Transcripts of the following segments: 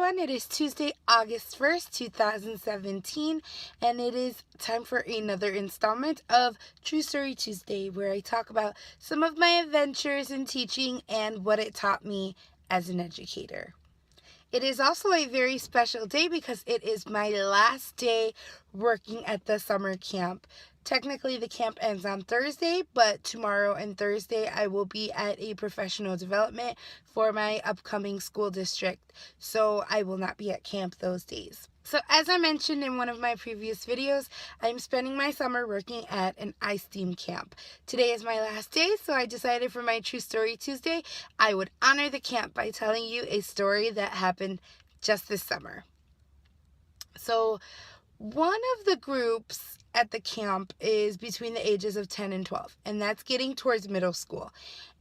everyone. It is Tuesday, August 1st, 2017, and it is time for another installment of True Story Tuesday, where I talk about some of my adventures in teaching and what it taught me as an educator. It is also a very special day because it is my last day working at the summer camp. Technically, the camp ends on Thursday, but tomorrow and Thursday I will be at a professional development for my upcoming school district, so I will not be at camp those days. So as I mentioned in one of my previous videos, I'm spending my summer working at an iSteam camp. Today is my last day, so I decided for my True Story Tuesday, I would honor the camp by telling you a story that happened just this summer. So one of the groups at the camp is between the ages of 10 and 12, and that's getting towards middle school.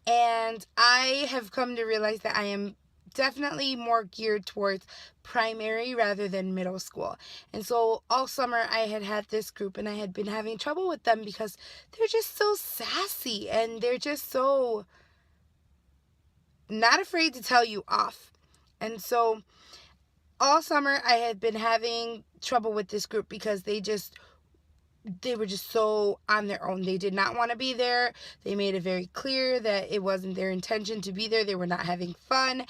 And I have come to realize that I am definitely more geared towards primary rather than middle school. And so all summer I had this group, and I had been having trouble with them because they're just so sassy and they're just so not afraid to tell you off. And so all summer I had been having trouble with this group because they were just so on their own. They did not want to be there. They made it very clear that it wasn't their intention to be there. They were not having fun.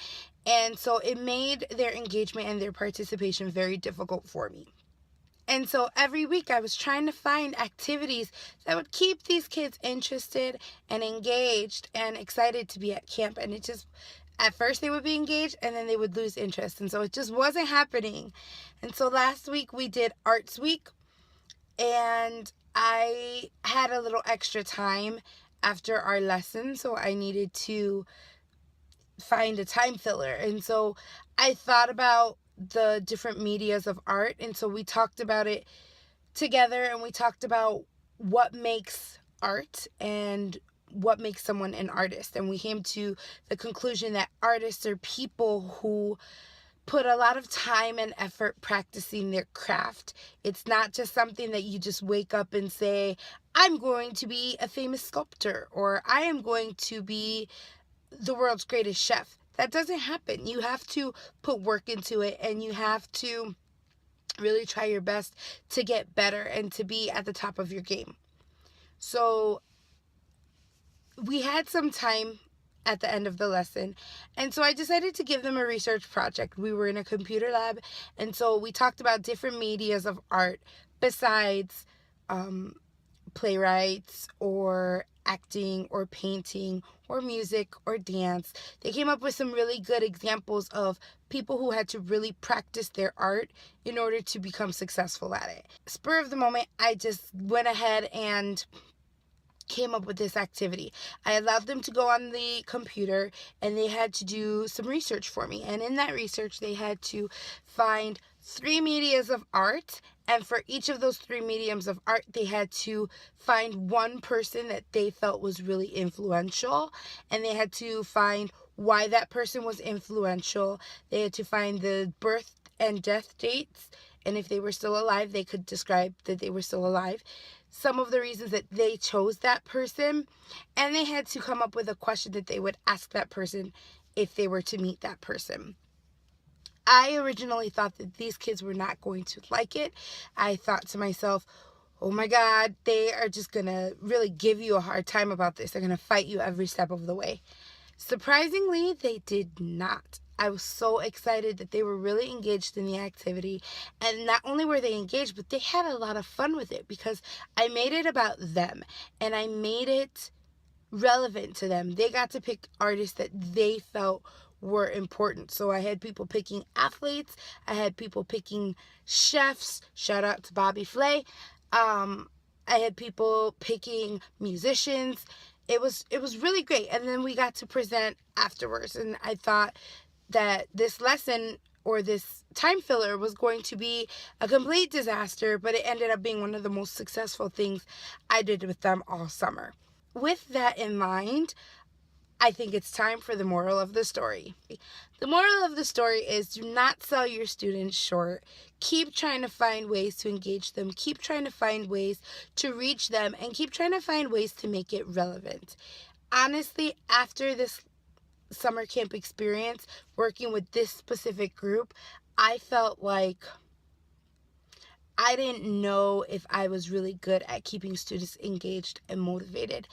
And so it made their engagement and their participation very difficult for me. And so every week I was trying to find activities that would keep these kids interested and engaged and excited to be at camp. And it just, at first they would be engaged and then they would lose interest. And so it just wasn't happening. And so last week we did Arts Week. And I had a little extra time after our lesson, so I needed to find a time filler. And so I thought about the different medias of art, and so we talked about it together, and we talked about what makes art and what makes someone an artist. And we came to the conclusion that artists are people who put a lot of time and effort practicing their craft. It's not just something that you just wake up and say, I'm going to be a famous sculptor, or I am going to be the world's greatest chef. That doesn't happen. You have to put work into it, and you have to really try your best to get better and to be at the top of your game. So we had some time at the end of the lesson, and so I decided to give them a research project. We were in a computer lab, and so we talked about different medias of art besides playwrights or acting or painting or music or dance. They came up with some really good examples of people who had to really practice their art in order to become successful at it. Spur of the moment, I just went ahead and came up with this activity. I allowed them to go on the computer, and they had to do some research for me. And in that research, they had to find 3 medias of art, and for each of those 3 mediums of art, they had to find one person that they felt was really influential, and they had to find why that person was influential. They had to find the birth and death dates, and if they were still alive, they could describe that they were still alive, some of the reasons that they chose that person, and they had to come up with a question that they would ask that person if they were to meet that person. I originally thought that these kids were not going to like it. I thought to myself, oh my God, they are just going to really give you a hard time about this. They're going to fight you every step of the way. Surprisingly, they did not. I was so excited that they were really engaged in the activity, and not only were they engaged, but they had a lot of fun with it because I made it about them, and I made it relevant to them. They got to pick artists that they felt were important. So I had people picking athletes, I had people picking chefs, shout out to Bobby Flay. I had people picking musicians. It was really great. And then we got to present afterwards, and I thought that this lesson or this time filler was going to be a complete disaster, but it ended up being one of the most successful things I did with them all summer. With that in mind, I think it's time for the moral of the story. The moral of the story is, do not sell your students short. Keep trying to find ways to engage them. Keep trying to find ways to reach them, and keep trying to find ways to make it relevant. Honestly, after this summer camp experience, working with this specific group, I felt like I didn't know if I was really good at keeping students engaged and motivated.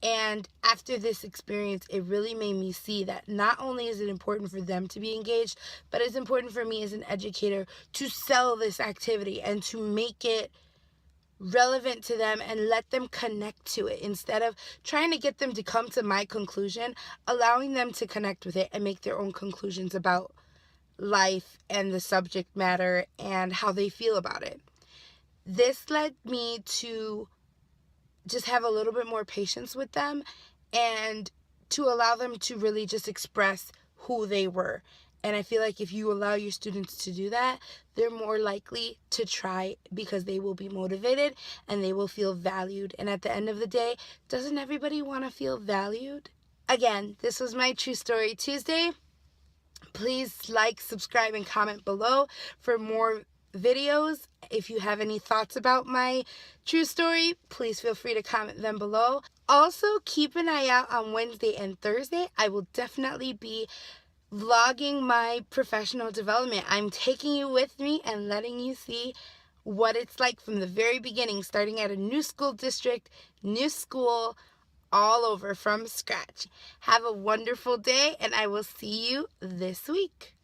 And after this experience, it really made me see that not only is it important for them to be engaged, but it's important for me as an educator to sell this activity and to make it relevant to them and let them connect to it instead of trying to get them to come to my conclusion, allowing them to connect with it and make their own conclusions about life and the subject matter and how they feel about it. This led me to just have a little bit more patience with them and to allow them to really just express who they were. And I feel like if you allow your students to do that, they're more likely to try because they will be motivated and they will feel valued. And at the end of the day, doesn't everybody want to feel valued? Again, this was my True Story Tuesday. Please like, subscribe, and comment below for more videos. If you have any thoughts about my true story, please feel free to comment them below. Also, keep an eye out on Wednesday and Thursday. I will definitely be vlogging my professional development. I'm taking you with me and letting you see what it's like from the very beginning, starting at a new school district, new school, all over from scratch. Have a wonderful day, and I will see you this week.